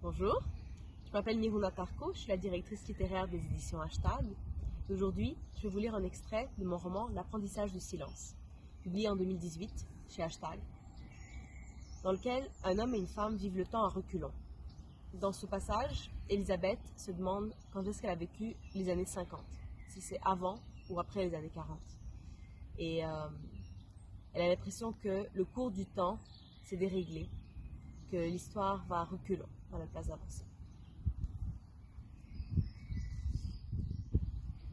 Bonjour, je m'appelle Miruna Tarko, je suis la directrice littéraire des éditions Hashtag. Aujourd'hui, je vais vous lire un extrait de mon roman L'apprentissage du silence, publié en 2018 chez Hashtag, dans lequel un homme et une femme vivent le temps à reculons. Dans ce passage, Elisabeth se demande quand est-ce qu'elle a vécu les années 50, si c'est avant ou après les années 40. Et elle a l'impression que le cours du temps s'est déréglé, que l'histoire va à reculons à la place d'avancer.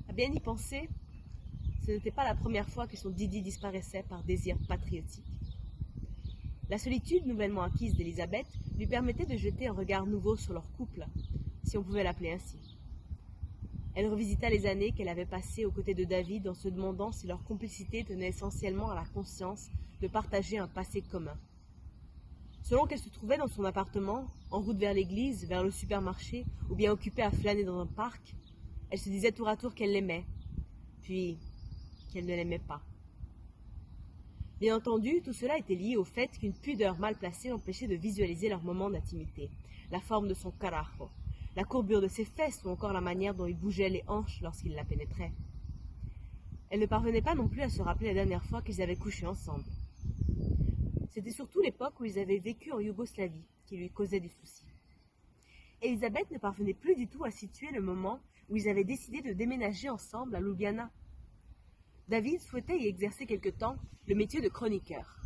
À bien y penser, ce n'était pas la première fois que son Didi disparaissait par désir patriotique. La solitude nouvellement acquise d'Elisabeth lui permettait de jeter un regard nouveau sur leur couple, si on pouvait l'appeler ainsi. Elle revisita les années qu'elle avait passées aux côtés de David en se demandant si leur complicité tenait essentiellement à la conscience de partager un passé commun. Selon qu'elle se trouvait dans son appartement, en route vers l'église, vers le supermarché, ou bien occupée à flâner dans un parc, elle se disait tour à tour qu'elle l'aimait, puis qu'elle ne l'aimait pas. Bien entendu, tout cela était lié au fait qu'une pudeur mal placée l'empêchait de visualiser leur moment d'intimité, la forme de son carajo, la courbure de ses fesses ou encore la manière dont il bougeait les hanches lorsqu'il la pénétrait. Elle ne parvenait pas non plus à se rappeler la dernière fois qu'ils avaient couché ensemble. C'était surtout l'époque où ils avaient vécu en Yougoslavie qui lui causait du souci. Elisabeth ne parvenait plus du tout à situer le moment où ils avaient décidé de déménager ensemble à Ljubljana. David souhaitait y exercer quelque temps le métier de chroniqueur.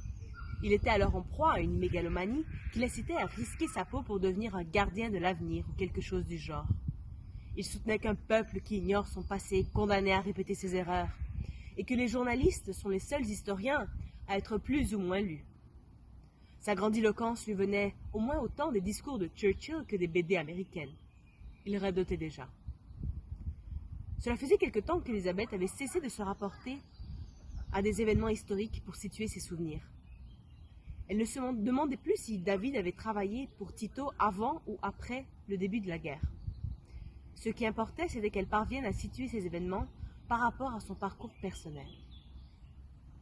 Il était alors en proie à une mégalomanie qui l'incitait à risquer sa peau pour devenir un gardien de l'avenir ou quelque chose du genre. Il soutenait qu'un peuple qui ignore son passé est condamné à répéter ses erreurs, et que les journalistes sont les seuls historiens à être plus ou moins lus. Sa grandiloquence lui venait au moins autant des discours de Churchill que des BD américaines. Il radotait déjà. Cela faisait quelque temps qu'Elisabeth avait cessé de se rapporter à des événements historiques pour situer ses souvenirs. Elle ne se demandait plus si David avait travaillé pour Tito avant ou après le début de la guerre. Ce qui importait, c'était qu'elle parvienne à situer ces événements par rapport à son parcours personnel.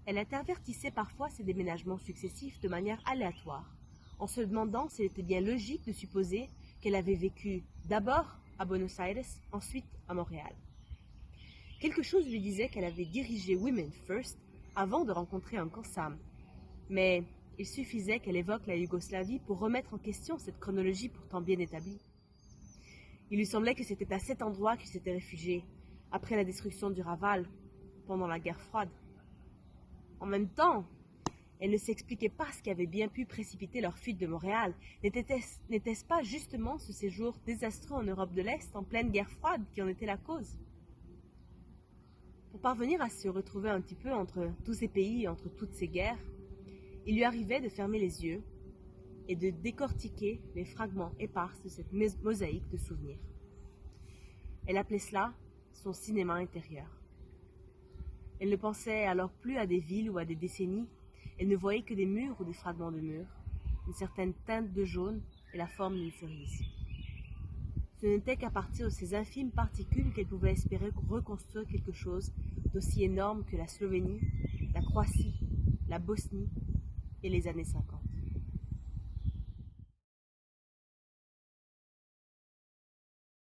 Elle intervertissait parfois ses déménagements successifs de manière aléatoire, en se demandant s'il était bien logique de supposer qu'elle avait vécu d'abord à Buenos Aires, ensuite à Montréal. Quelque chose lui disait qu'elle avait dirigé Women First avant de rencontrer Uncle Sam, mais il suffisait qu'elle évoque la Yougoslavie pour remettre en question cette chronologie pourtant bien établie. Il lui semblait que c'était à cet endroit qu'ils s'étaient réfugiés, après la destruction du Raval, pendant la guerre froide. En même temps, elle ne s'expliquait pas ce qui avait bien pu précipiter leur fuite de Montréal. N'était-ce pas justement ce séjour désastreux en Europe de l'Est, en pleine guerre froide, qui en était la cause? Pour parvenir à se retrouver un petit peu entre tous ces pays, entre toutes ces guerres, il lui arrivait de fermer les yeux et de décortiquer les fragments épars de cette mosaïque de souvenirs. Elle appelait cela son cinéma intérieur. Elle ne pensait alors plus à des villes ou à des décennies, elle ne voyait que des murs ou des fragments de murs, une certaine teinte de jaune et la forme d'une cerise. Ce n'était qu'à partir de ces infimes particules qu'elle pouvait espérer reconstruire quelque chose d'aussi énorme que la Slovénie, la Croatie, la Bosnie et les années 50.